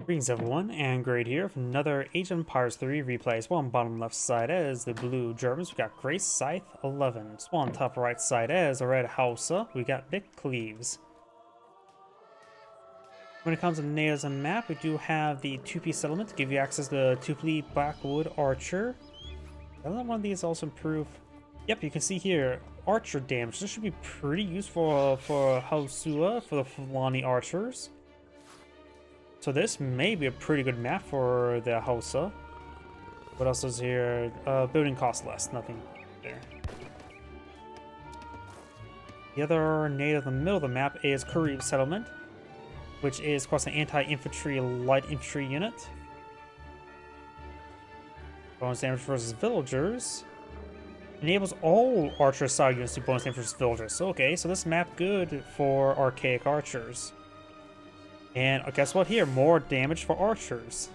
Greetings everyone, and Great here for another Age of Empires 3 replay. Well, on bottom left side as the blue Germans, we got Greatscythe11. Well, on top right side as the red Hausa, we got McCleves. When it comes to natives and map, we do have the 2P settlement to give you access to the Tupli Blackwood Archer. Doesn't one of these also improve? Yep, you can see here, archer damage. This should be pretty useful for Hausa, for the Fulani archers. So this may be a pretty good map for the Hausa. What else is here? Building cost less, nothing there. The other native in the middle of the map is Karib Settlement, which is, of course, an anti-infantry light infantry unit. Bonus damage versus villagers. Enables all archer side units to bonus damage versus villagers. Okay, so this map good for archaic archers. And guess what here? More damage for archers.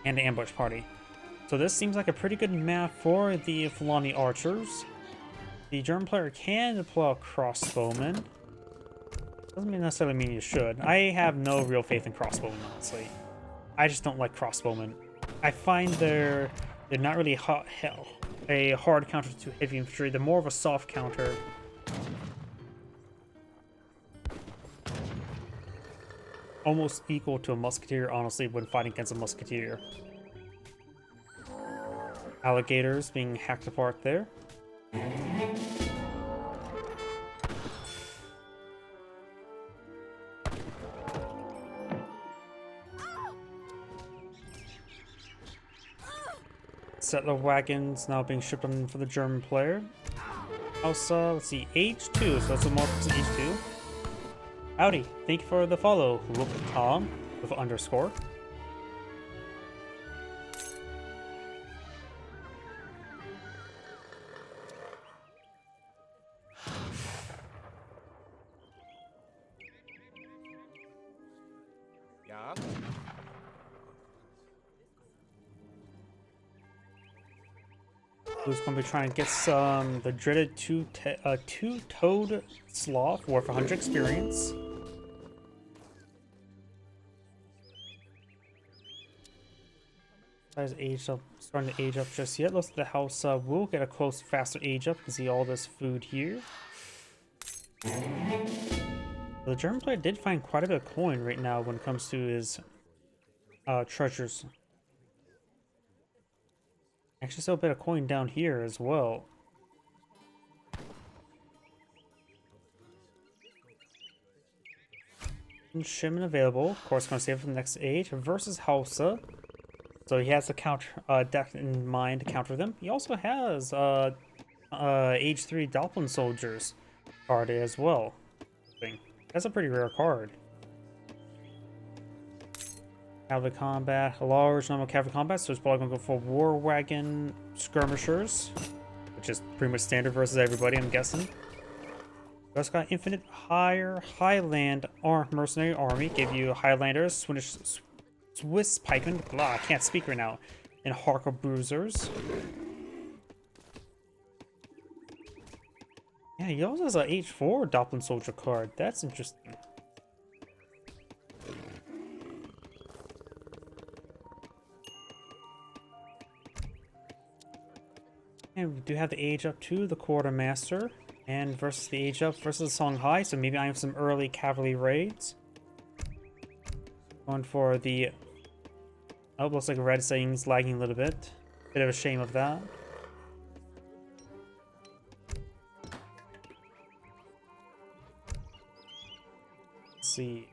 And the ambush party. So this seems like a pretty good map for the Fulani archers. The German player can deploy a crossbowman. Doesn't necessarily mean you should. I have no real faith in crossbowmen, honestly. I just don't like crossbowmen. I find they're not really a hard counter to heavy infantry. They're more of a soft counter. Almost equal to a musketeer, honestly, when fighting against a musketeer. Alligators being hacked apart there. Settler wagons now being shipped on for the German player. Also, let's see, age 2, so that's a more age 2. Howdy, thank you for the follow. Look Tom with underscore. Yeah. Who's going to be trying to get some the dreaded two-toed sloth worth 100 experience. Age up, starting to age up just yet. Looks like the house will get a close, faster age up. You can see all this food here. The German player did find quite a bit of coin right now when it comes to his treasures. Actually, still a bit of coin down here as well. Shipment available. Of course, going to save for the next age versus Hausa. So he has a counter deck in mind to counter them. He also has age 3 Doppelin soldiers card as well. That's a pretty rare card. Cavalry combat, a large number of cavalry combat, so it's probably gonna go for war wagon skirmishers, which is pretty much standard versus everybody, I'm guessing. We also got infinite Highland mercenary army, give you Highlanders, Swiss pikemen, blah, I can't speak right now, and Harker bruisers. Yeah, he also has an H4 Doppelin soldier card. That's interesting. And we do have the age up to the quartermaster, and versus the age up versus the Songhai. So maybe I have some early cavalry raids. Going for the. Oh, looks like red saying's lagging a little bit. Bit of a shame of that. Let's see.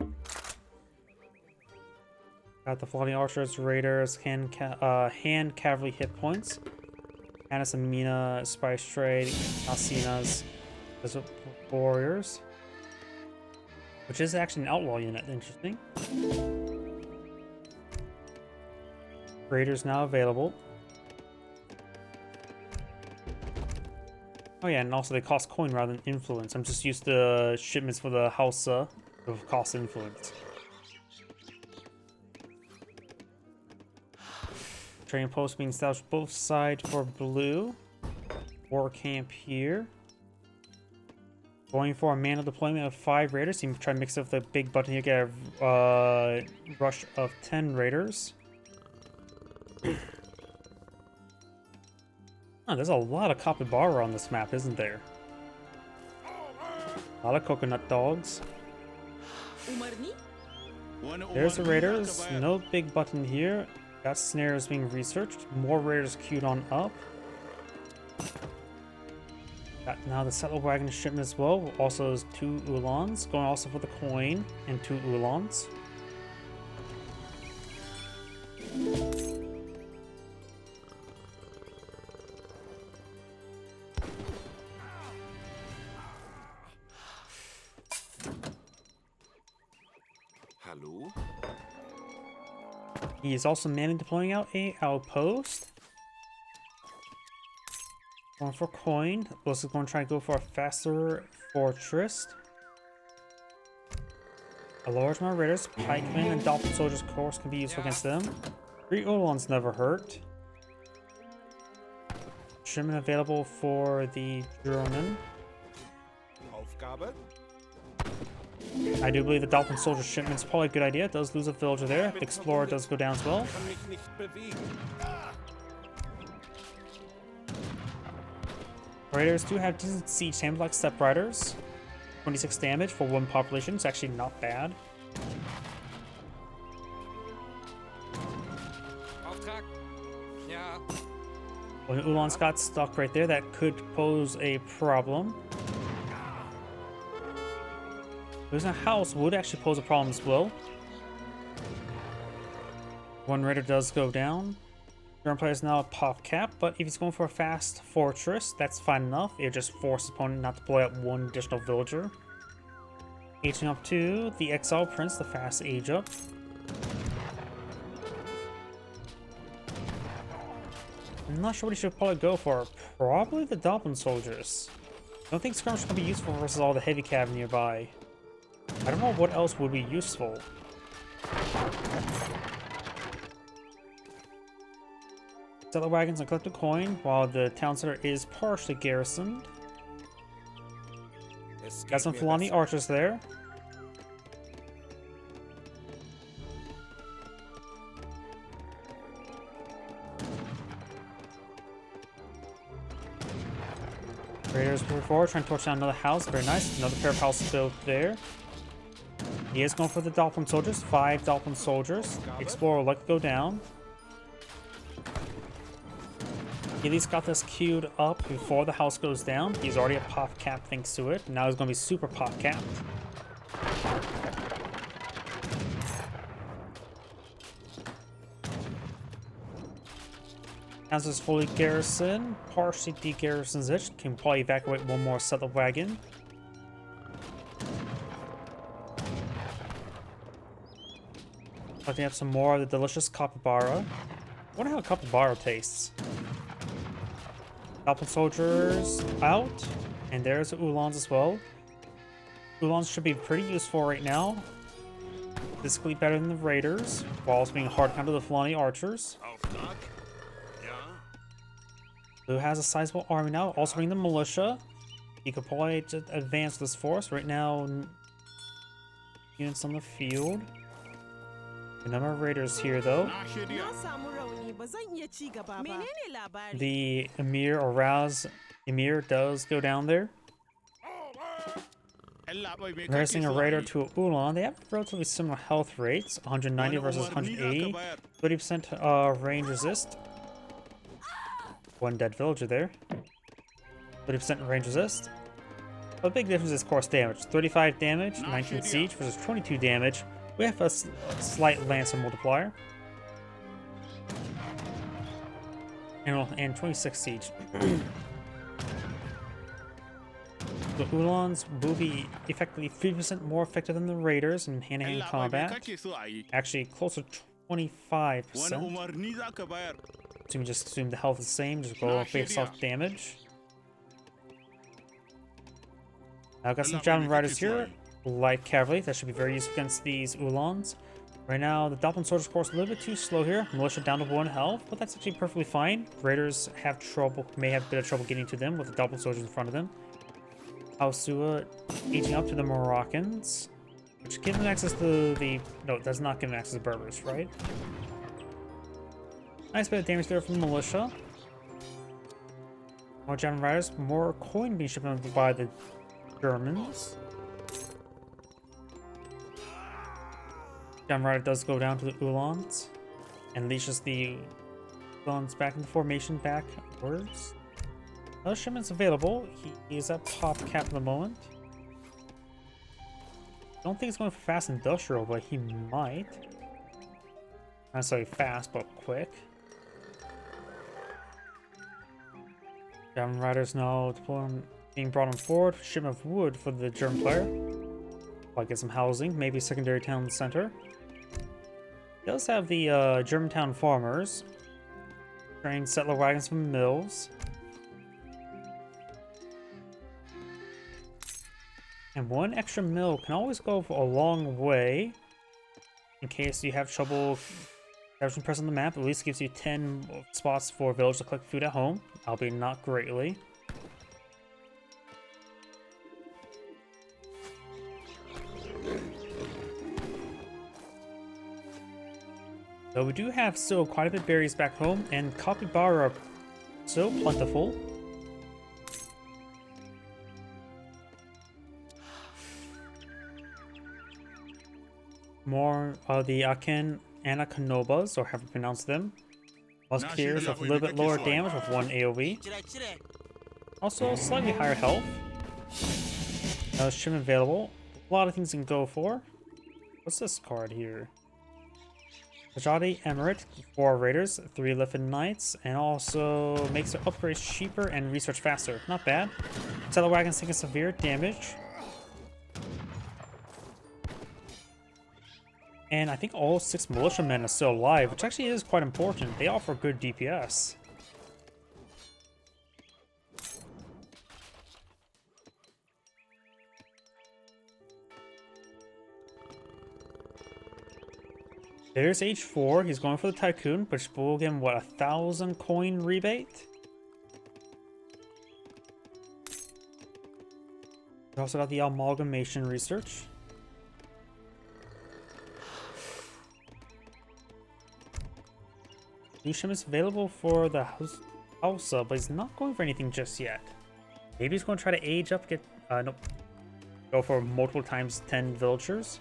Got the Fulani archers, raiders, hand cavalry hit points. Anis and Mina, Spice Trade, Asinas, as warriors. Which is actually an outlaw unit, interesting. Raiders now available. Oh yeah, and also they cost coin rather than influence. I'm just used to shipments for the Hausa of cost influence. Trading post being established both sides for blue. War camp here. Going for a manual deployment of 5 raiders. You can try to mix it with the big button here, get a rush of 10 raiders. Oh, there's a lot of capybara on this map, isn't there? A lot of coconut dogs. There's the raiders. No big button here. Got snares being researched. More raiders queued on up. Got now the settler wagon shipment as well. Also, there's 2 Ulans. Going also for the coin and 2 Ulans. Hello? He is also manning deploying out a outpost. Going for coin. Also going to try to go for a faster fortress. A large amount of raiders, pikemen, and dolphin soldiers, of course, can be useful against them. 3 Ulans never hurt. Shipment available for the German. Aufgabe? I do believe the dolphin soldier shipment is probably a good idea. It does lose a villager there. The explorer does go down as well. Kann mich nicht bewegen. Raiders do have decent siege damage like step riders. 26 damage for 1 population. It's actually not bad. Auftrag? Ja. When Ulan's got stuck right there, that could pose a problem. Losing a house would actually pose a problem as well. 1 raider does go down. German player is now a pop cap, but if he's going for a fast fortress, that's fine enough. It just forces opponent not to blow out 1 additional villager. Aging up to the Exile Prince, the fast age up. I'm not sure what he should probably go for. Probably the Dolphin Soldiers. I don't think skirmish can be useful versus all the heavy cav nearby. I don't know what else would be useful. Settler wagons and collect a coin while the town center is partially garrisoned. Got some Fulani archers there. Raiders moving forward, trying to torch down another house. Very nice. Another pair of houses built there. He is going for the Dolphin Soldiers. 5 Dolphin Soldiers. Explorer will let it go down. He at least got this queued up before the house goes down. He's already a pop cap thanks to it. Now he's going to be super pop capped. House is fully garrisoned. Partially de-garrisons it. Can probably evacuate 1 more settler wagon. Collecting up some more of the delicious capybara. I wonder how a capybara tastes. Dolphin soldiers out, and there's the Ulans as well. Ulans should be pretty useful right now. Physically better than the raiders, while also being hard counter to the Fulani archers. Auftrag? Ja. Who has a sizable army now, also bring the militia. He could probably just advance this force. Right now, units on the field. A number of raiders here though. The Emir or Raz Emir does go down there. Nursing a raider to a Ulan. They have relatively similar health rates. 190 versus 180. 30% range resist. 1 dead villager there. 30% range resist. The big difference is course damage. 35 damage, 19 siege versus 22 damage. We have a slight Lancer multiplier. And 26 siege. The Ulans will be effectively 3% more effective than the Raiders in hand-to-hand combat. Actually, closer to 25%. So we just assume the health is the same, just go up based off damage. Now I've got some Javelin Riders here. Light cavalry, that should be very useful against these Ulans. Right now, the Dolphin Soldiers, of course, a little bit too slow here. Militia down to 1 health, but that's actually perfectly fine. Raiders have trouble, may have a bit of trouble getting to them with the Dolphin Soldiers in front of them. Hausa aging up to the Moroccans. Which gives him access to the... No, it does not give him access to Berbers, right? Nice bit of damage there from the militia. More German riders, more coin being shipped by the Germans. German rider does go down to the Uhlans and leashes the Uhlans back into formation backwards. Another shipment's available. He is at pop cap at the moment. Don't think it's going for fast industrial, but he might. Not necessarily fast, but quick. German riders now being brought on board. Shipment of wood for the German player. Might get some housing, maybe secondary town center. He does have the Germantown farmers. Carrying settler wagons from mills. And one extra mill can always go a long way. In case you have trouble establishing presence on the map, at least gives you 10 spots for a village to collect food at home, albeit not greatly. Though we do have still quite a bit of berries back home, and capybara are so plentiful. More of the Aken Anaconobas, or however you pronounce them. Musketeers with a little bit lower damage with 1 AoE. Also slightly higher health. Shipment available. A lot of things you can go for. What's this card here? Rajadi Emirate, 4 Raiders, 3 Liffin Knights, and also makes their upgrades cheaper and research faster. Not bad. Settler wagons taking severe damage. And I think all 6 militiamen are still alive, which actually is quite important. They offer good DPS. There's H4. He's going for the Tycoon, which will give him, what, 1,000 coin rebate? We also got the Amalgamation Research. New shipments available for the Hausa, but he's not going for anything just yet. Maybe he's going to try to age up, nope. Go for multiple times 10 villagers.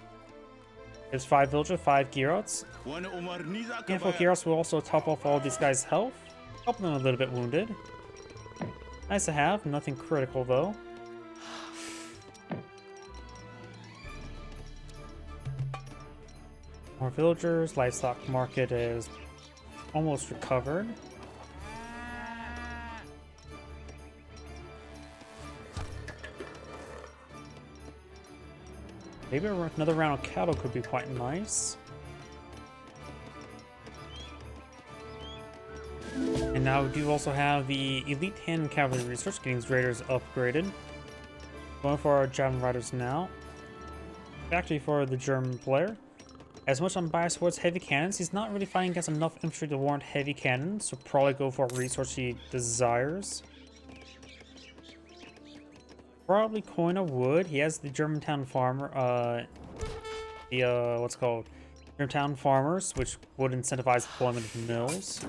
There's 5 villagers, 5 Gearouts. Handful of Gearouts will also top off all these guys' health. Helping them a little bit wounded. Nice to have, nothing critical though. More villagers, livestock market is almost recovered. Maybe another round of cattle could be quite nice. And now we do also have the Elite Hand Cavalry Research, getting his raiders upgraded. Going for our Javelin Riders now. Actually for the German player. As much unbiased towards heavy cannons, he's not really fighting against enough infantry to warrant heavy cannons, so probably go for a resource he desires. Probably coin a wood. He has the Germantown farmer, what's it called? Germantown farmers, which would incentivize deployment of mills.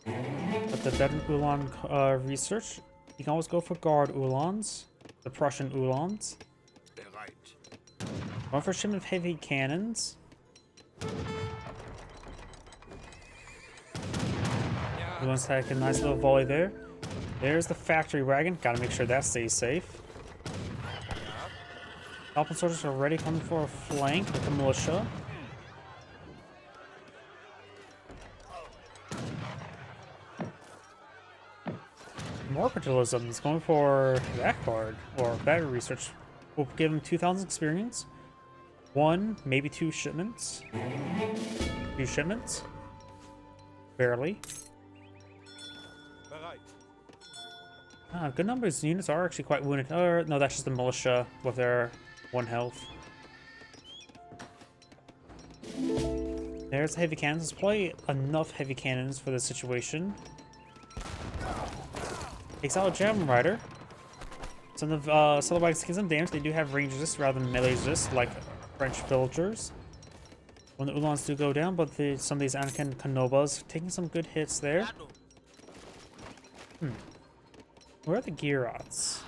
But the veteran Uhlan research, you can always go for guard Uhlans, the Prussian Uhlans. Going for shipment of heavy cannons. Uhlans take a nice little volley there. There's the factory wagon. Gotta make sure that stays safe. Alpine soldiers are already coming for a flank with the militia. More fertilism. He's going for that card, or battery research. We'll give him 2,000 experience. 1, maybe 2 shipments. 2 shipments. Barely. Good numbers of units are actually quite wounded. No, that's just the militia with their 1 health. There's heavy cannons. There's probably enough heavy cannons for this situation. Takes out a Javelin Rider. Some of Celebrites taking some damage. They do have range resist rather than melee resist, like French villagers. When the Ulans do go down, but some of these Anakin Kanobas taking some good hits there. Where are the Girots?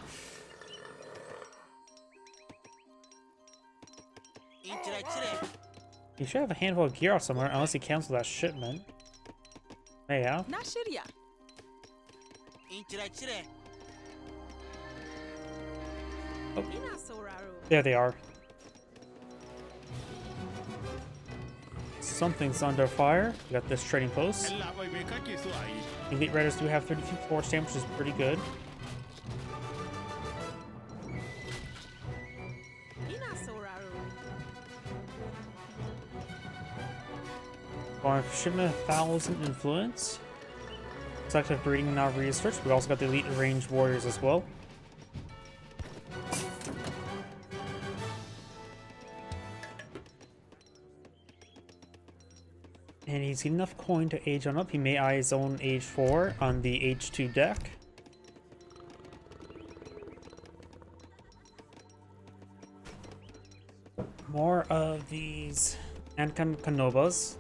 You should have a handful of Girots somewhere, unless he canceled that shipment. May have. Oh. There they are. Something's under fire. We got this trading post. Elite Raiders do have 32 force damage, which is pretty good. Going for shipment 1,000 influence. Selective breeding now research. We also got the elite ranged warriors as well. And he's getting enough coin to age on up. He may eye his own age 4 on the age 2 deck. More of these Anakin Kanobas.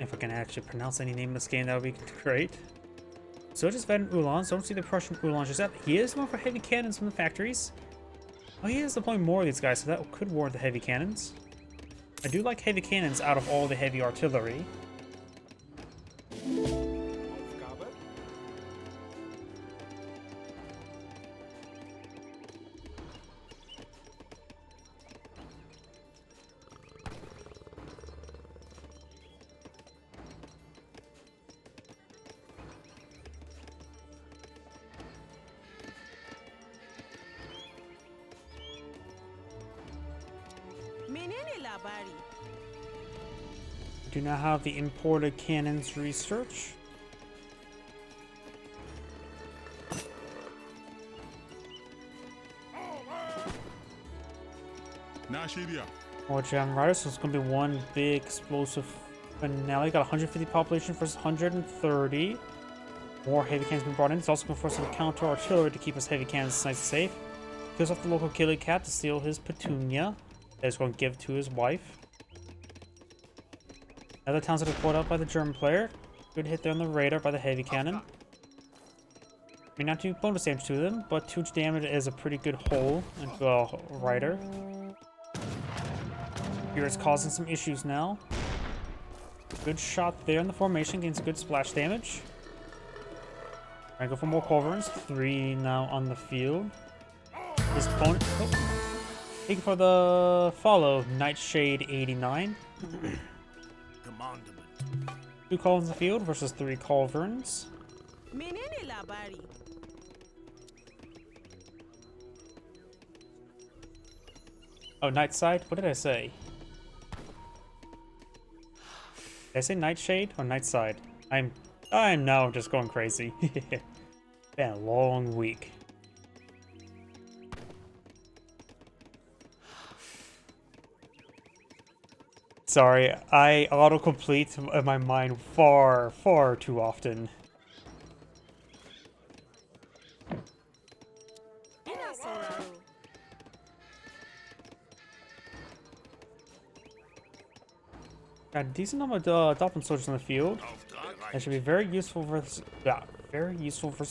If I can actually pronounce any name in this game, that would be great. So just Vet and Ulans. Don't see the Prussian Ulans just yet. He is going for heavy cannons from the factories. Oh, he is deploying more of these guys, so that could warrant the heavy cannons. I do like heavy cannons out of all the heavy artillery. Aufgabe. Do not have the imported cannons research. More Jam Riders, so it's going to be one big explosive finale. Got 150 population versus 130. More heavy cannons been brought in. It's also going for some counter artillery to keep his heavy cannons nice and safe. Kills off the local killing cat to steal his petunia that he's going to give to his wife. Other towns that are caught up by the German player. Good hit there on the radar by the heavy cannon. May not do bonus damage to them, but 2 damage is a pretty good hole into a rider. Here it's causing some issues now. Good shot there in the formation, gains good splash damage. I go for more culverins. 3 now on the field. His opponent, taking for the follow, Nightshade89. 2 culverins in the field versus 3 culverins. Oh, Nightside? What did I say? Did I say Nightshade or Nightside? I'm now just going crazy. Been a long week. Sorry, I autocomplete in my mind far, far too often. Got a decent number of Dolphin soldiers on the field. That should be very useful versus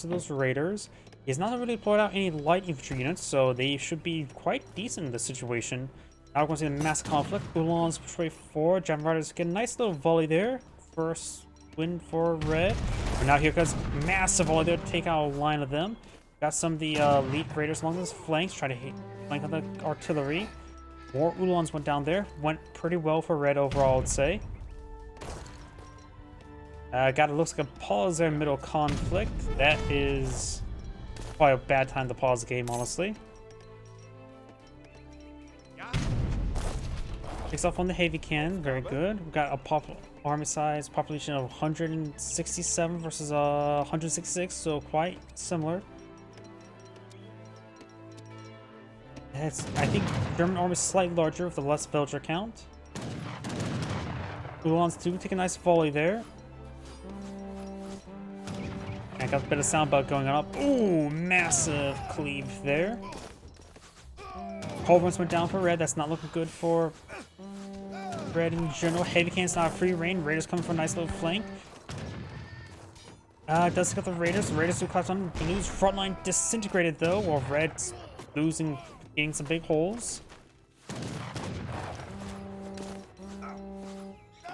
those raiders. He's not really deployed out any light infantry units, so they should be quite decent in this situation. Now we're going to see a mass conflict. Ulans push way forward. Jam Riders get a nice little volley there. First win for red. And now here comes massive volley there to take out a line of them. Got some of the elite raiders along those flanks, try to flank on the artillery. More Ulans went down there. Went pretty well for red overall, I'd say. Looks like a pause there in middle conflict. That is probably a bad time to pause the game, honestly. Takes off on the heavy cannon, very good. We've got a army size population of 167 versus 166, so quite similar. I think German army is slightly larger with a less villager count. Ulans do take a nice volley there. I got a bit of sound bug going on up. Ooh, massive cleave there. Culverins went down for red. That's not looking good for red in general. Heavy Cannon's not a free reign. Raiders coming for a nice little flank. It does pick up the Raiders. The Raiders do collapse on blue's front line disintegrated though, while red's losing, getting some big holes.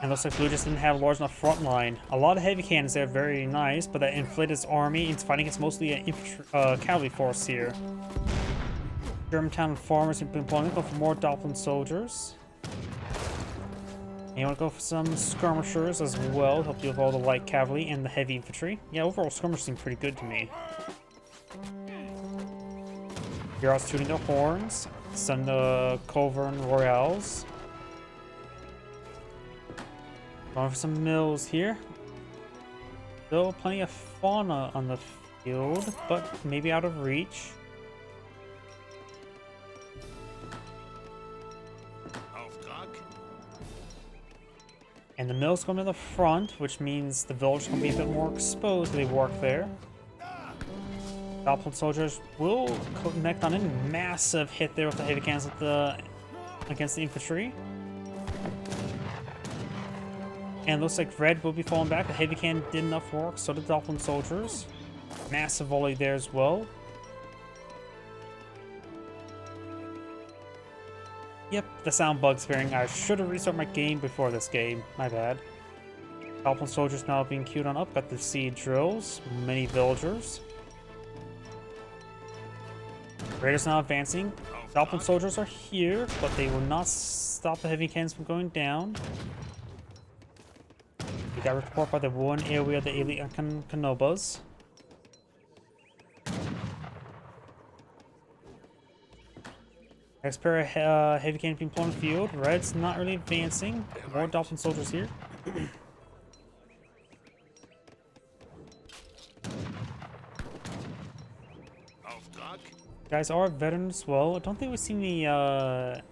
And looks like blue just didn't have a large enough front line. A lot of heavy cannons there, very nice, but that inflated his army. It's fighting against mostly an cavalry force here. Germantown farmers have been going for more Doppelin soldiers. And you want to go for some skirmishers as well, help you with all the light cavalry and the heavy infantry. Yeah, overall skirmishers seem pretty good to me. You're also shooting the horns, send the Culverin Royales. Going for some mills here. Still plenty of fauna on the field, but maybe out of reach. And the mill's going to the front, which means the villagers are going to be a bit more exposed if they work there. Doppelin soldiers will connect on a massive hit there with the heavy cannons against the infantry. And looks like red will be falling back. The heavy cannon did enough work, so did Doppelin soldiers. Massive volley there as well. Yep, the sound bug's appearing. I should have restarted my game before this game. My bad. Doppelin soldiers now being queued on up. Got the seed drills. Many villagers. Raiders now advancing. Doppelin soldiers are here, but they will not stop the heavy cannons from going down. We got report by the one area of the elite Canobas. Next pair of heavy cannon being blown in the field. Red's not really advancing. More Doppelin soldiers here. Guys are veterans as well. I don't think we've seen the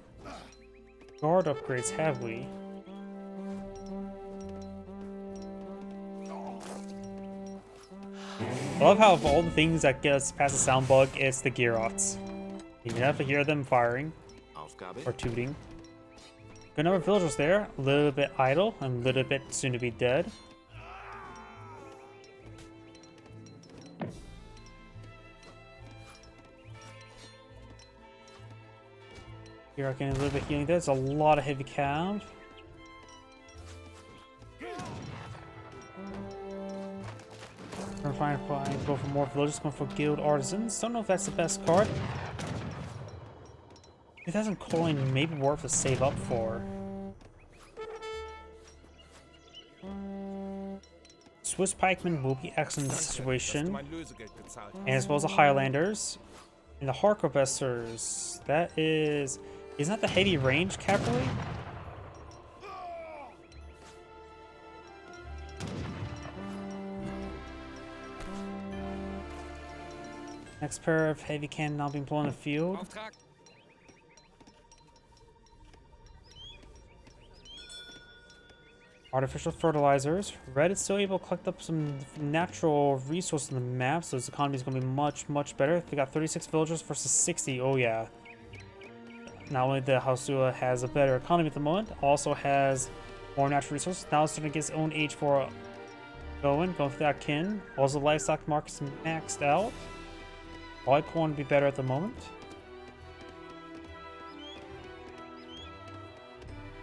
guard upgrades, have we? I love how of all the things that get us past the sound bug, it's the Gearots. You can have to hear them firing or tooting. Good number of villagers there. A little bit idle and a little bit soon to be dead. Here, getting a little bit of healing. There's a lot of heavy cav. We're trying to go for more villagers, going for guild artisans. Don't know if that's the best card. 2,000 coin may be worth to save up for. Swiss pikemen will be excellent in this situation, and as well as the Highlanders and the Harkobessers. That is, isn't that the heavy range cavalry? Next pair of heavy cannon now being blown in the field. Artificial fertilizers. Red is still able to collect up some natural resources in the map, so his economy is going to be much, much better. They got 36 villagers versus 60. Oh yeah. Not only the Hausa has a better economy at the moment, also has more natural resources. Now it's starting to get its own age 4 going for that kin. Also, the livestock market's maxed out. White corn would be better at the moment.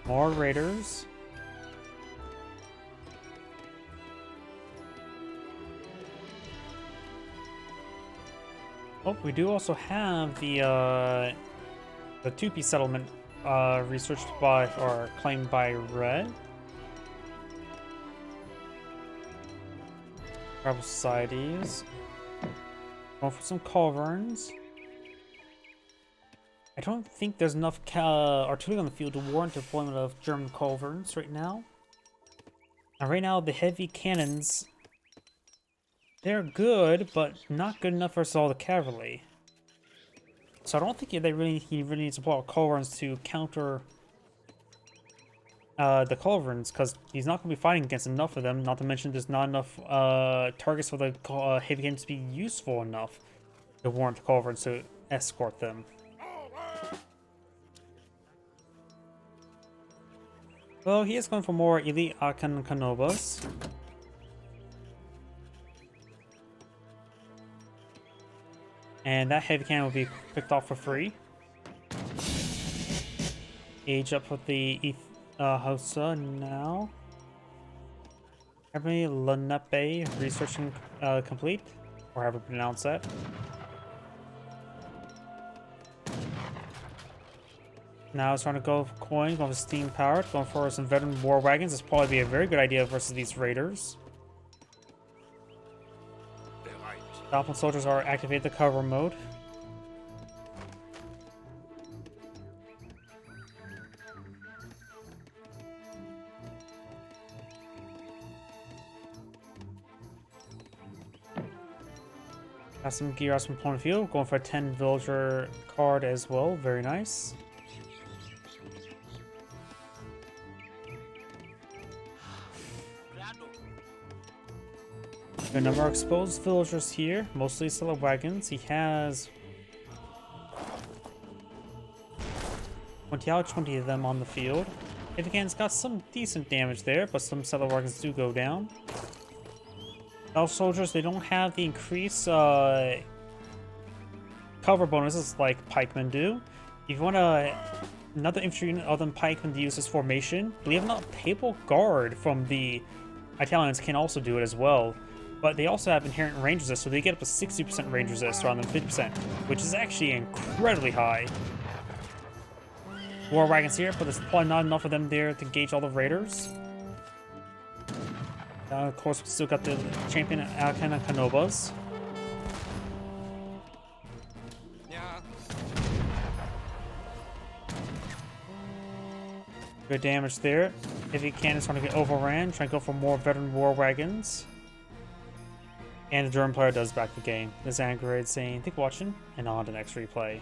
More raiders. Oh, we do also have the Tupi settlement researched by or claimed by Red. Tribal societies. Going for some culverins. I don't think there's enough artillery on the field to warrant deployment of German culverins right now. And right now, the heavy cannons, they're good, but not good enough versus all the cavalry. So I don't think he really needs to pull out culverins to counter the culverins, because he's not going to be fighting against enough of them, not to mention there's not enough targets for the heavy cannons to be useful enough to warrant the culverins to escort them. Well, he is going for more elite Akan Kanobas. And that heavy cannon will be picked off for free. Age up with the Hausa now. Everybody Lenape researching complete, or however you pronounce that. Now it's trying to go for coin, going for steam powered, going for some veteran war wagons. This probably be a very good idea versus these raiders. Dolphin soldiers are activated the cover mode. Got some gear out from point of view, going for a 10 villager card as well. Very nice. A number of exposed villagers here, mostly cellar wagons. He has 20 out of 20 of them on the field. If again's got some decent damage there, but some cellar wagons do go down. Elf soldiers, they don't have the increased cover bonuses like pikemen do. If you want another infantry unit other than pikemen to use this formation, believe it or not, Papal Guard from the Italians can also do it as well. But they also have inherent range resist, so they get up to 60% range resist rather than 50%, which is actually incredibly high. War wagons here, but there's probably not enough of them there to engage all the raiders. Of course, we still got the champion Alcana Canobas. Yeah. Good damage there. Heavy cannons trying to get overran, trying to go for more veteran war wagons. And the German player does back the game. This is Greatscythe11 saying, thank you for watching, and on to the next replay.